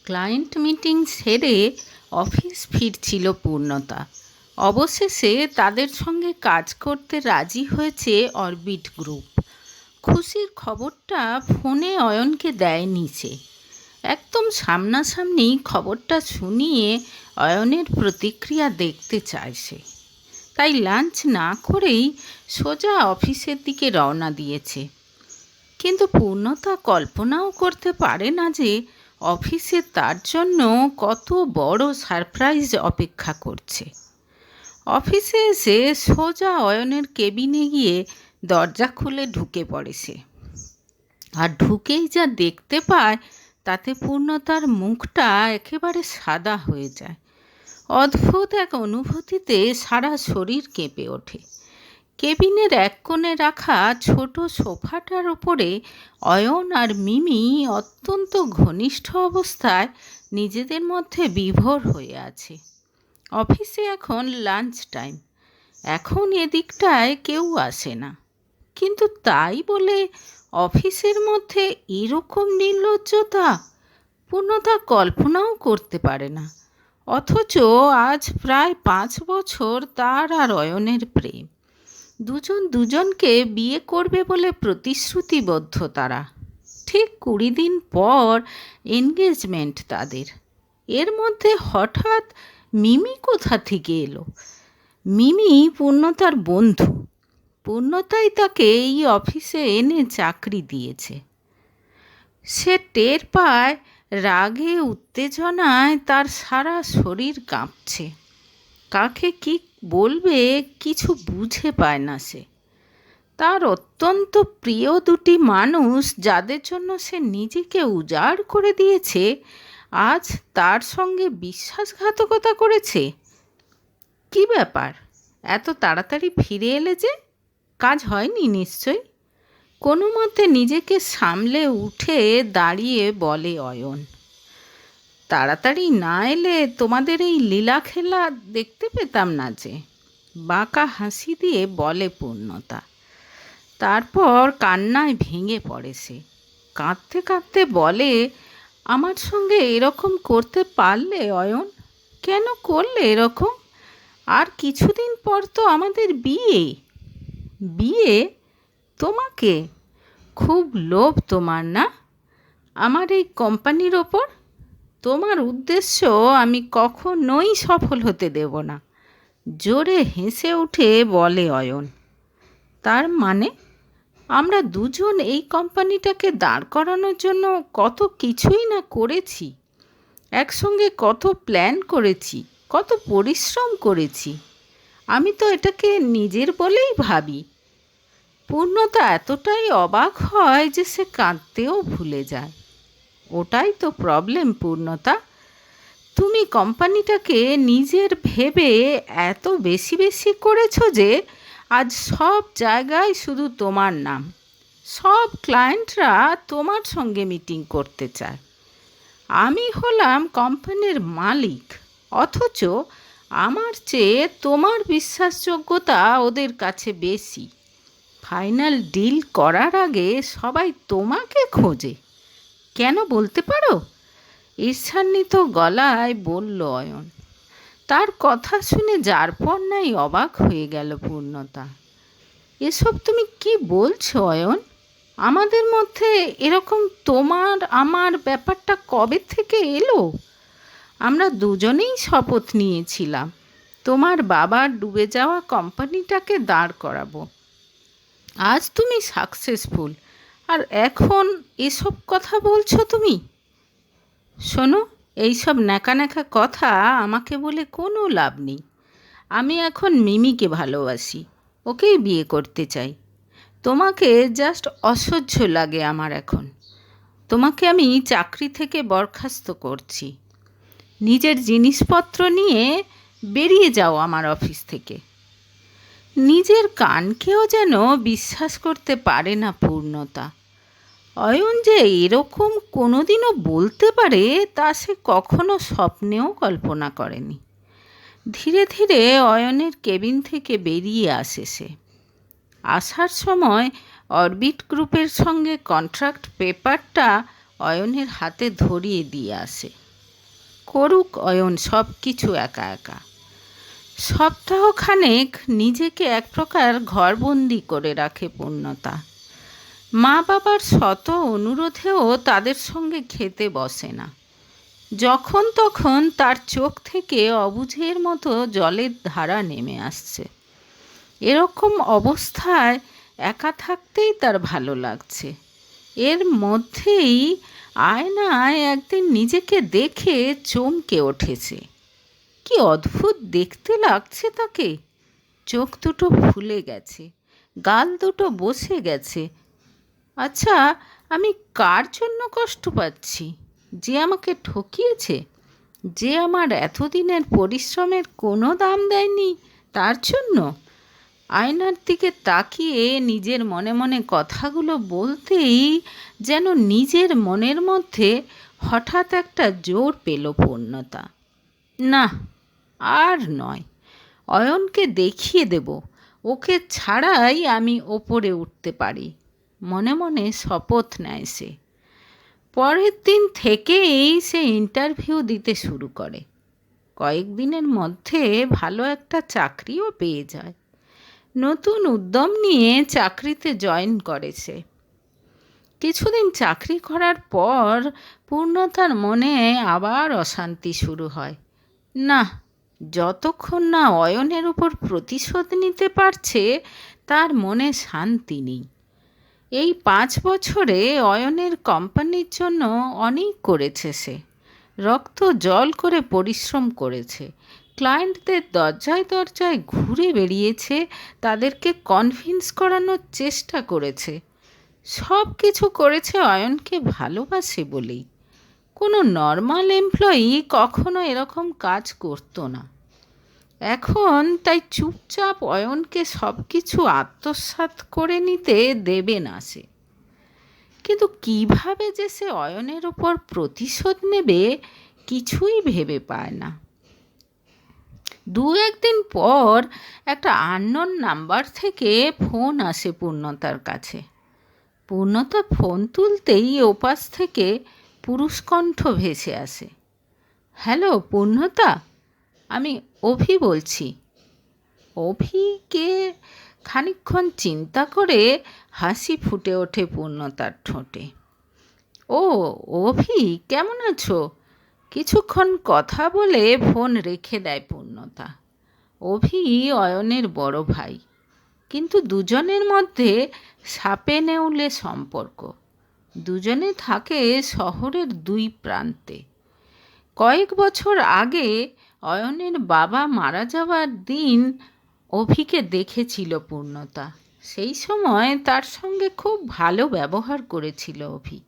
Client meeting সেরে office ফিরছিল পূর্ণতা। অবশেষে তাদের সঙ্গে কাজ করতে রাজি হয়েছে অরবিট গ্রুপ। খুশির খবরটা ফোনে অয়নকে দেয়নি সে। একদম সামনাসামনি খবরটা শুনিয়ে অয়নের প্রতিক্রিয়া দেখতে চায় সে। তাই লাঞ্চ না করেই সোজা অফিসের দিকে রওনা দিয়েছে। কিন্তু পূর্ণতা কল্পনাও করতে পারে না যে অফিসে তার জন্য কত বড় সারপ্রাইজ অপেক্ষা করছে। অফিসে এসে সোজা অয়নের কেবিনে গিয়ে দরজা খুলে ঢুকে পড়ে সে। আর ঢুকেই যা দেখতে পায় তাতে পূর্ণতার মুখটা একেবারে সাদা হয়ে যায়। অদ্ভুত এক অনুভূতিতে সারা শরীর কেঁপে ওঠে। কেবিনের এক কোণে রাখা ছোট সোফাটার ওপরে অয়ন আর মিমি অত্যন্ত ঘনিষ্ঠ অবস্থায় নিজেদের মধ্যে বিভোর হয়ে আছে। অফিসে এখন লাঞ্চ টাইম, এখন এদিকটায় কেউ আসে না, কিন্তু তাই বলে অফিসের মধ্যে এরকম নির্লজ্জতা পূর্ণতা কল্পনাও করতে পারে না। অথচ আজ প্রায় 5 বছর তার আর অয়নের প্রেম। দুজন দুজনকে বিয়ে করবে বলে প্রতিশ্রুতিবদ্ধ তারা। ঠিক 20 দিন পর এনগেজমেন্ট তাদের। এর মধ্যে হঠাৎ মিমি কোথা থেকে এলো? মিমি পূর্ণতার বন্ধু। পূর্ণতাই তাকে এই অফিসে এনে চাকরি দিয়েছে। সে টের পায় রাগে উত্তেজনায় তার সারা শরীর কাঁপছে। কাকে কি বলবে কিছু বুঝে পায় না সে। তার অত্যন্ত প্রিয় দুটি মানুষ যাদের জন্য সে নিজেকে উজাড় করে দিয়েছে, আজ তার সঙ্গে বিশ্বাসঘাতকতা করেছে। কি ব্যাপার, এত তাড়াতাড়ি ফিরে এলে যে? কাজ হয়নি নিশ্চয়? কোনো মতে নিজেকে সামলে উঠে দাঁড়িয়ে বলে অয়ন। তাড়াতাড়ি না এলে তোমাদের এই লীলা খেলা দেখতে পেতাম না যে, বাঁকা হাসি দিয়ে বলে পূর্ণতা। তারপর কান্নায় ভেঙে পড়ে সে। কাঁদতে কাঁদতে বলে, আমার সঙ্গে এরকম করতে পারলে অয়ন? কেন করলে এরকম? আর কিছুদিন পর তো আমাদের বিয়ে। বিয়ে? তোমাকে? খুব লোভ তোমার না আমার এই কোম্পানির ওপর? তোমার উদ্দেশ্য আমি কখনোই সফল হতে দেব না। জোরে হেসে উঠে বলে অয়ন। তার মানে? আমরা দুজন এই কোম্পানিটাকে দাঁড় করানোর জন্য কত কিছুই না করেছি, একসঙ্গে কত প্ল্যান করেছি, কত পরিশ্রম করেছি। আমি তো এটাকে নিজের বলেই ভাবি। পূর্ণতা এতটাই অবাক হয় যে সে কাঁদতেও ভুলে যায়। ওটাই তো প্রবলেম পূর্ণতা। তুমি কোম্পানিটাকে নিজের ভেবে এত বেশি বেশি করেছো যে আজ সব জায়গায় শুধু তোমার নাম। সব ক্লায়েন্টরা তোমার সঙ্গে মিটিং করতে চায়। আমি হলাম কোম্পানির মালিক, অথচ আমার চেয়ে তোমার বিশ্বাসযোগ্যতা ওদের কাছে বেশি। ফাইনাল ডিল করার আগে সবাই তোমাকে খোঁজে। কেন বলতে পারো? ঈর্ষান্বিত গলায় বলল অয়ন। তার কথা শুনে যারপর নাই অবাক হয়ে গেল পূর্ণতা। এসব তুমি কি বলছো অয়ন? আমাদের মধ্যে এরকম তোমার আমার ব্যাপারটা কবে থেকে এলো? আমরা দুজনেই শপথ নিয়েছিলাম তোমার বাবার ডুবে যাওয়া কোম্পানিটাকে দাঁড় করাবো। আজ তুমি সাকসেসফুল, আর এখন এসব কথা বলছো তুমি? শোনো, এইসব ন্যাকা ন্যাকা কথা আমাকে বলে কোনো লাভ নেই। আমি এখন মিমিকে ভালোবাসি, ওকেই বিয়ে করতে চাই। তোমাকে জাস্ট অসহ্য লাগে আমার এখন। তোমাকে আমি চাকরি থেকে বরখাস্ত করছি। নিজের জিনিসপত্র নিয়ে বেরিয়ে যাও আমার অফিস থেকে। নিজের কানকেও যেন বিশ্বাস করতে পারে না পূর্ণতা। অয়ন যে এরকম কোনোদিনও বলতে পারে তা সে কখনো স্বপ্নেও কল্পনা করেনি। ধীরে ধীরে অয়নের কেবিন থেকে বেরিয়ে আসে সে। আসার সময় অরবিট গ্রুপের সঙ্গে কন্ট্রাক্ট পেপারটা অয়নের হাতে ধরিয়ে দিয়ে আসে। করুক অয়ন সব কিছু একা একা। সপ্তাহখানেক নিজেকে এক প্রকার ঘরবন্দি করে রাখে পূর্ণতা। মা বাবার শত অনুরোধেও তাদের সঙ্গে খেতে বসে না। যখন তখন তার চোখ থেকে অবুঝের মতো জলের ধারা নেমে আসছে। এরকম অবস্থায় একা থাকতেই তার ভালো লাগছে। এর মধ্যেই আয়নায় একদিন নিজেকে দেখে চমকে উঠেছে। কি অদ্ভুত দেখতে লাগছে তাকে। চোখ দুটো ফুলে গেছে, গাল দুটো বসে গেছে। আচ্ছা, আমি কার জন্য কষ্ট পাচ্ছি? যে আমাকে ঠকিয়েছে, যে আমার এতদিনের পরিশ্রমের কোনো দাম দেয়নি, তার জন্য? আয়নার দিকে তাকিয়ে নিজের মনে মনে কথাগুলো বলতেই যেন নিজের মনের মধ্যে হঠাৎ একটা জোর পেল পূর্ণতা। না, আর নয়। অয়নকে দেখিয়ে দেব ওকে ছাড়াই আমি ওপরে উঠতে পারি। মনে মনে শপথ নেয় সে। পরের দিন থেকেই সে ইন্টারভিউ দিতে শুরু করে। কয়েকদিনের মধ্যে ভালো একটা চাকরিও পেয়ে যায়। নতুন উদ্যম নিয়ে চাকরিতে জয়েন করেছে। কিছুদিন চাকরি করার পর পূর্ণতার মনে আবার অশান্তি শুরু হয়। না, যতক্ষণ না অয়নের উপর প্রতিশোধ নিতে পারছে তার মনে শান্তি নেই। এই 5 বছরে অয়নের কোম্পানির জন্য অনেক করেছে সে। রক্ত জল করে পরিশ্রম করেছে। ক্লায়েন্টদের দরজায় দরজায় ঘুরে বেরিয়েছে, তাদেরকে কনভিন্স করানোর চেষ্টা করেছে। সব কিছু করেছে অয়নকে ভালোবাসে বলেই। কোনো নর্মাল এমপ্লয়ি কখনো এরকম কাজ করতো না। এখন তাই চুপচাপ অয়নকে সব কিছু আত্মসাৎ করে নিতে দেবে না সে। কিন্তু কিভাবে যে সে অয়নের ওপর প্রতিশোধ নেবে কিছুই ভেবে পায় না। 2-1 দিন পর একটা আননোন নাম্বার থেকে ফোন আসে পূর্ণতার কাছে। পূর্ণতা ফোন তুলতেই ওপাশ থেকে পুরুষকণ্ঠ ভেসে আসে। হ্যালো পূর্ণতা, আমি অভি বলছি। অভিকে খানিকক্ষণ চিন্তা করে হাসি ফুটে ওঠে পূর্ণতার ঠোঁটে। ও অভি, কেমন আছো? কিছুক্ষণ কথা বলে ফোন রেখে দেয় পূর্ণতা। অভি অয়নের বড় ভাই, কিন্তু দুজনের মধ্যে সাপে নেউলে সম্পর্ক। দুজনে থাকে শহরের 2 প্রান্তে। কয়েক বছর আগে অয়নের বাবা মারা যাওয়ার দিন অভিকে দেখেছিল পূর্ণতা। সেই সময় তার সঙ্গে খুব ভালো ব্যবহার করেছিল অভি।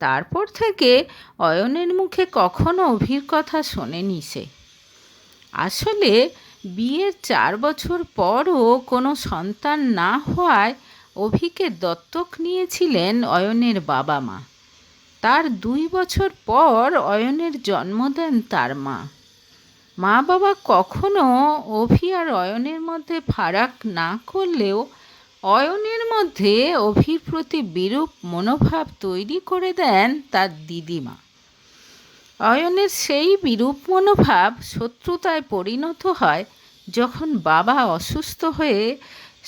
তারপর থেকে অয়নের মুখে কখনো অভির কথা শোনেনি সে। আসলে বিয়ের 4 বছর পরও কোনো সন্তান না হওয়ায় অভিকে দত্তক নিয়েছিলেন অয়নের বাবা মা। তার 2 বছর পর অয়নের জন্ম দেন তার মা। মা বাবা কখনো অভি আর অয়নের মধ্যে ফারাক না করলেও অয়নের মধ্যে অভির প্রতি বিরূপ মনোভাব তৈরি করে দেন তার দিদিমা। অয়নের সেই বিরূপ মনোভাব শত্রুতায় পরিণত হয় যখন বাবা অসুস্থ হয়ে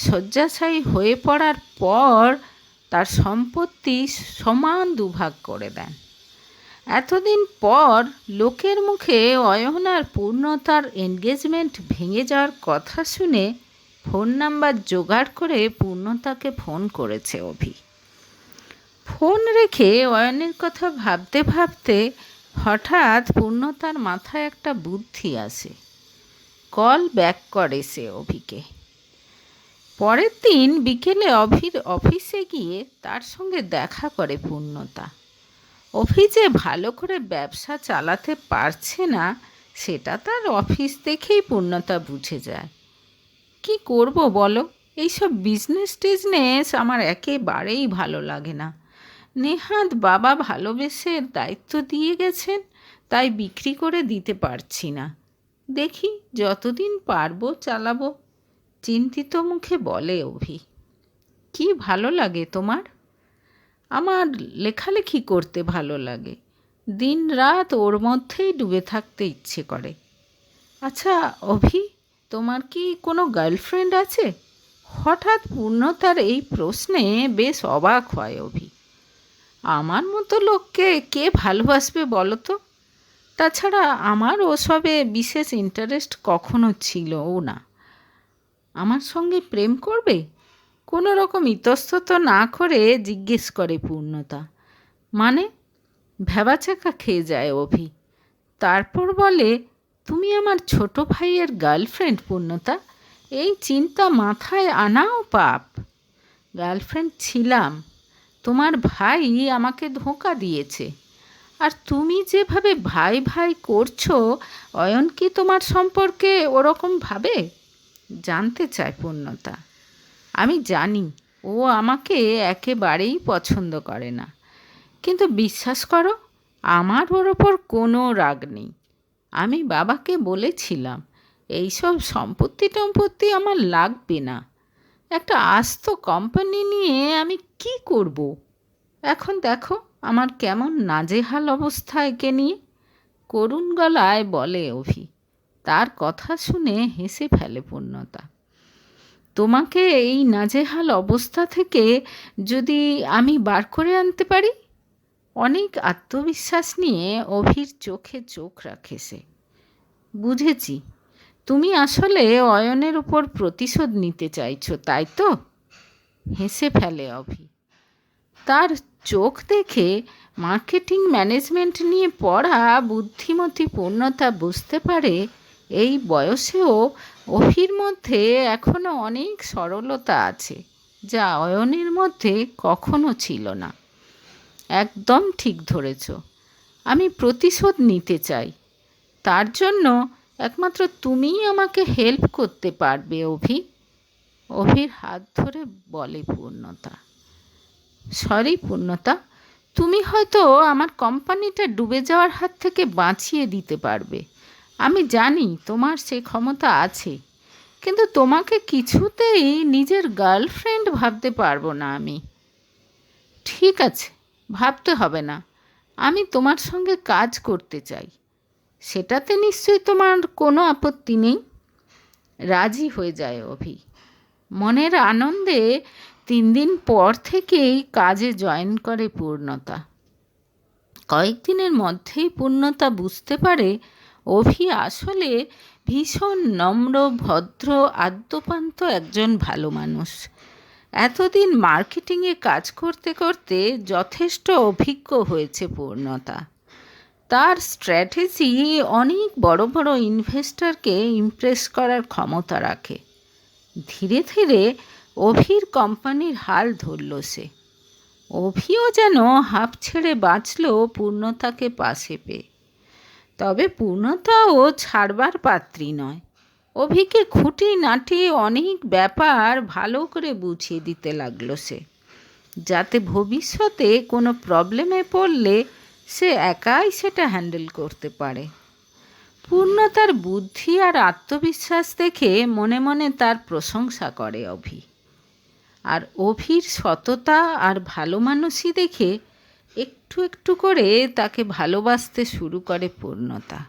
শয্যাশায়ী হয়ে পড়ার পর তার সম্পত্তি সমান 2 ভাগ করে দেন। এতদিন পর লোকের মুখে অয়ন আর পূর্ণতার এনগেজমেন্ট ভেঙে যাওয়ার কথা শুনে ফোন নাম্বার জোগাড় করে পূর্ণতাকে ফোন করেছে অভি। ফোন রেখে অয়নের কথা ভাবতে ভাবতে হঠাৎ পূর্ণতার মাথায় একটা বুদ্ধি আসে। কল ব্যাক করে সে অভিকে। পরের দিন বিকেলে অভির অফিসে গিয়ে তার সঙ্গে দেখা করে পূর্ণতা। অভি যে ভালো করে ব্যবসা চালাতে পারছে না সেটা তার অফিস দেখেই পূর্ণতা বুঝে যায়। কি করব বলো, এইসব বিজনেস টিজনেস আমার একেবারেই ভালো লাগে না। নেহাত বাবা ভালোবেসে দায়িত্ব দিয়ে গেছেন, তাই বিক্রি করে দিতে পারছি না। দেখি যতদিন পারবো চালাবো, চিন্তিত মুখে বলে অভি। কি ভালো লাগে তোমার? আমার লেখালেখি করতে ভালো লাগে। দিন রাত ওর মধ্যেই ডুবে থাকতে ইচ্ছে করে। আচ্ছা অভি, তোমার কি কোনো গার্লফ্রেন্ড আছে? হঠাৎ পূর্ণতার এই প্রশ্নে বেশ অবাক হয় অভি। আমার মতো লোককে কে ভালোবাসবে বলো তো? তাছাড়া আমার ওসবে বিশেষ ইন্টারেস্ট কখনো ছিলও না। আমার সঙ্গে প্রেম করবে? কোনো রকম ইতস্তত না করে জিজ্ঞেস করে পূর্ণতা। মানে? ভ্যাবাচ্যাকা খেয়ে যায় অভি। তারপর বলে, তুমি আমার ছোট ভাইয়ের গার্লফ্রেন্ড পূর্ণতা? এই চিন্তা মাথায় আনাও পাপ। গার্লফ্রেন্ড ছিলাম, তোমার ভাই আমাকে ধোঁকা দিয়েছে। আর তুমি যেভাবে ভাই ভাই করছো, অয়ন কি তোমার সম্পর্কে ওরকম ভাবে? জানতে চায় পূর্ণতা। আমি জানি ও আমাকে একেবারেই পছন্দ করে না, কিন্তু বিশ্বাস করো, আমার ওর ওপর কোনো রাগ নেই। আমি বাবাকে বলেছিলাম এইসব সম্পত্তি টম্পত্তি আমার লাগবে না। একটা আস্ত কোম্পানি নিয়ে আমি কি করব? এখন দেখো আমার কেমন নাজেহাল অবস্থা একে নিয়ে। করুণ গলায় বলে অভি। তার কথা শুনে হেসে ফেলে পূর্ণতা। তোমাকে এই নাজেহাল অবস্থা থেকে যদি আমি বার করে আনতে পারি? অনেক আত্মবিশ্বাস নিয়ে অভির চোখে চোখ রাখে সে। বুঝেছি, তুমি আসলে অয়নের উপর প্রতিশোধ নিতে চাইছো, তাই তো? হেসে ফেলে অভি। তার চোখ দেখে মার্কেটিং ম্যানেজমেন্ট নিয়ে পড়া বুদ্ধিমতী পূর্ণতা বুঝতে পারে এই বয়সেও অভির মধ্যে এখনও অনেক সরলতা আছে, যা অয়নের মধ্যে কখনো ছিল না। একদম ঠিক ধরেছ। আমি প্রতিশোধ নিতে চাই। তার জন্য একমাত্র তুমিই আমাকে হেল্প করতে পারবে অভি। অভির হাত ধরে বলে পূর্ণতা। সরি পূর্ণতা, তুমি হয়তো আমার কোম্পানিটা ডুবে যাওয়ার হাত থেকে বাঁচিয়ে দিতে পারবে। আমি জানি তোমার সে ক্ষমতা আছে, কিন্তু তোমাকে কিছুতেই নিজের গার্লফ্রেন্ড ভাবতে পারবো না আমি। ঠিক আছে, ভাবতে হবে না। আমি তোমার সঙ্গে কাজ করতে চাই। সেটাতে নিশ্চয়ই তোমার কোনো আপত্তি নেই? রাজি হয়ে যায় অভি। মনের আনন্দে 3 দিন পর থেকেই কাজে জয়েন করে পূর্ণতা। কয়েকদিনের মধ্যেই পূর্ণতা বুঝতে পারে অভি আসলে ভীষণ নম্র, ভদ্র, আদ্যোপান্ত একজন ভালো মানুষ। এতদিন মার্কেটিংয়ে কাজ করতে করতে যথেষ্ট অভিজ্ঞ হয়েছে পূর্ণতা। তার স্ট্র্যাটেজি অনেক বড় বড় ইনভেস্টরকে ইমপ্রেস করার ক্ষমতা রাখে। ধীরে ধীরে অভির কোম্পানির হাল ধরল সে। অভিও যেন হাঁপ ছেড়ে বাঁচল পূর্ণতাকে পাশে পেয়ে। তবে পূর্ণতাও ছাড়বার পাত্রী নয়। অভিকে খুঁটিনাটি অনেক ব্যাপার ভালো করে বুঝিয়ে দিতে লাগলো সে, যাতে ভবিষ্যতে কোনো প্রবলেমে পড়লে সে একাই সেটা হ্যান্ডেল করতে পারে। পূর্ণতার বুদ্ধি আর আত্মবিশ্বাস দেখে মনে মনে তার প্রশংসা করে অভি। আর অভির সততা আর ভালো মানুষই দেখে একটু একটু করে তাকে ভালোবাসতে শুরু করে পূর্ণতা।